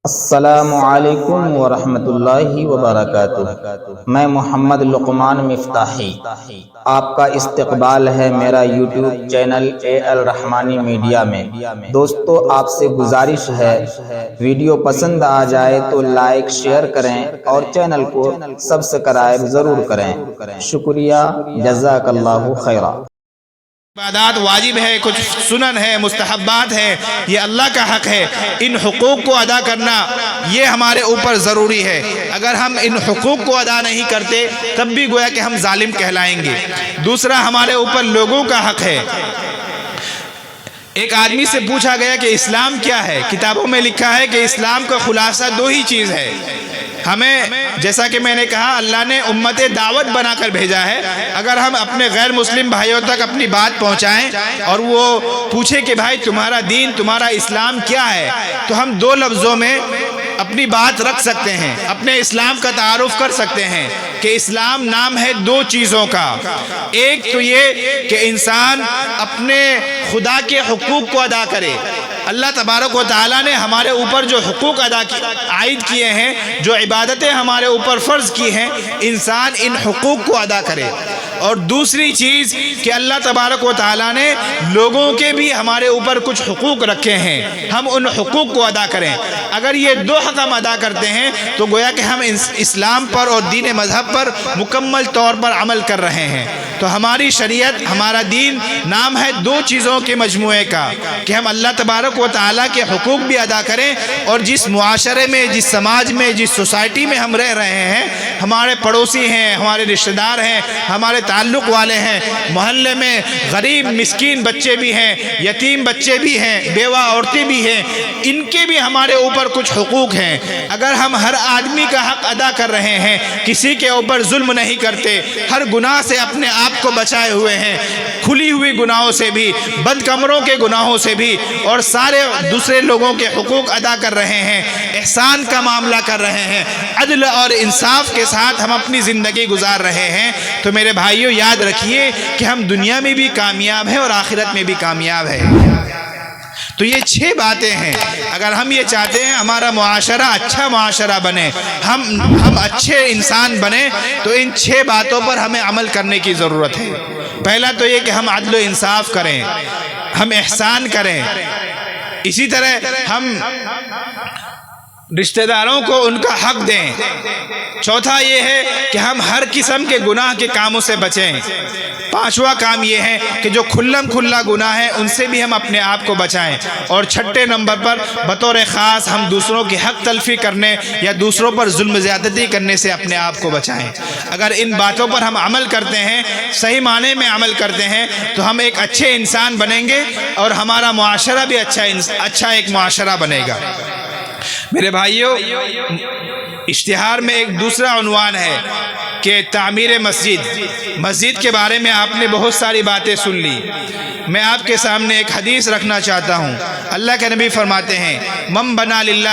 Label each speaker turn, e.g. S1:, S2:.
S1: السلام علیکم ورحمۃ اللہ وبرکاتہ۔ میں محمد لقمان مفتاحی، آپ کا استقبال ہے میرا یوٹیوب چینل اے الرحمانی میڈیا میں۔ دوستو، آپ سے گزارش ہے، ویڈیو پسند آ جائے تو لائک شیئر کریں اور چینل کو سبسکرائب ضرور کریں۔ شکریہ، جزاک اللہ خیرا۔
S2: عبادات واجب ہے، کچھ سنن ہے، مستحبات ہے، یہ اللہ کا حق ہے۔ ان حقوق کو ادا کرنا یہ ہمارے اوپر ضروری ہے۔ اگر ہم ان حقوق کو ادا نہیں کرتے تب بھی گویا کہ ہم ظالم کہلائیں گے۔ دوسرا، ہمارے اوپر لوگوں کا حق ہے۔ ایک آدمی سے پوچھا گیا کہ اسلام کیا ہے؟ کتابوں میں لکھا ہے کہ اسلام کا خلاصہ دو ہی چیز ہے۔ ہمیں، جیسا کہ میں نے کہا، اللہ نے امت دعوت بنا کر بھیجا ہے۔ اگر ہم اپنے غیر مسلم بھائیوں تک اپنی بات پہنچائیں اور وہ پوچھے کہ بھائی تمہارا دین، تمہارا اسلام کیا ہے، تو ہم دو لفظوں میں اپنی بات رکھ سکتے ہیں، اپنے اسلام کا تعارف کر سکتے ہیں کہ اسلام نام ہے دو چیزوں کا۔ ایک تو یہ کہ انسان اپنے خدا کے حقوق کو ادا کرے۔ اللہ تبارک و تعالیٰ نے ہمارے اوپر جو حقوق عائد کیے ہیں، جو عبادتیں ہمارے اوپر فرض کی ہیں، انسان ان حقوق کو ادا کرے۔ اور دوسری چیز کہ اللہ تبارک و تعالیٰ نے لوگوں کے بھی ہمارے اوپر کچھ حقوق رکھے ہیں، ہم ان حقوق کو ادا کریں۔ اگر یہ دو حق ہم ادا کرتے ہیں تو گویا کہ ہم اسلام پر اور دین مذہب پر مکمل طور پر عمل کر رہے ہیں۔ تو ہماری شریعت، ہمارا دین نام ہے دو چیزوں کے مجموعے کا، کہ ہم اللہ تبارک و تعالیٰ کے حقوق بھی ادا کریں، اور جس معاشرے میں، جس سماج میں، جس سوسائٹی میں ہم رہ رہے ہیں، ہمارے پڑوسی ہیں، ہمارے رشتہ دار ہیں، ہمارے تعلق والے ہیں، محلے میں غریب مسکین بچے بھی ہیں، یتیم بچے بھی ہیں، بیوہ عورتیں بھی ہیں، ان کے بھی ہمارے اوپر کچھ حقوق ہیں۔ اگر ہم ہر آدمی کا حق ادا کر رہے ہیں، کسی کے اوپر ظلم نہیں کرتے، ہر گناہ سے اپنے آپ کو بچائے ہوئے ہیں، کھلی ہوئی گناہوں سے بھی، بند کمروں کے گناہوں سے بھی، اور سارے دوسرے لوگوں کے حقوق ادا کر رہے ہیں، احسان کا معاملہ کر رہے ہیں، عدل اور انصاف کے ساتھ ہم اپنی زندگی گزار رہے ہیں، تو میرے بھائیوں یاد رکھیے کہ ہم دنیا میں بھی کامیاب ہیں اور آخرت میں بھی کامیاب ہیں۔ تو یہ 6 باتیں ہیں۔ اگر ہم یہ چاہتے ہیں ہمارا معاشرہ اچھا معاشرہ بنے، ہم اچھے انسان بنے، تو ان 6 باتوں پر ہمیں عمل کرنے کی ضرورت ہے۔ پہلا تو یہ کہ ہم عدل و انصاف کریں، ہم احسان کریں، اسی طرح ہم رشتہ داروں کو ان کا حق دیں۔ چوتھا یہ ہے کہ ہم ہر قسم کے گناہ کے کاموں سے بچیں۔ پانچواں کام یہ ہے کہ جو کھلا گناہ ہے ان سے بھی ہم اپنے آپ کو بچائیں۔ اور چھٹے نمبر پر بطور خاص ہم دوسروں کی حق تلفی کرنے یا دوسروں پر ظلم زیادتی کرنے سے اپنے آپ کو بچائیں۔ اگر ان باتوں پر ہم عمل کرتے ہیں، صحیح معنی میں عمل کرتے ہیں، تو ہم ایک اچھے انسان بنیں گے اور ہمارا معاشرہ بھی اچھا ایک معاشرہ بنے گا۔ میرے بھائیوں، اشتہار میں ایک دوسرا عنوان ہے کہ تعمیر مسجد کے بارے میں آپ نے بہت ساری باتیں سن لی۔ میں آپ کے سامنے ایک حدیث رکھنا چاہتا ہوں۔ اللہ کے نبی فرماتے ہیں، من بنا للہ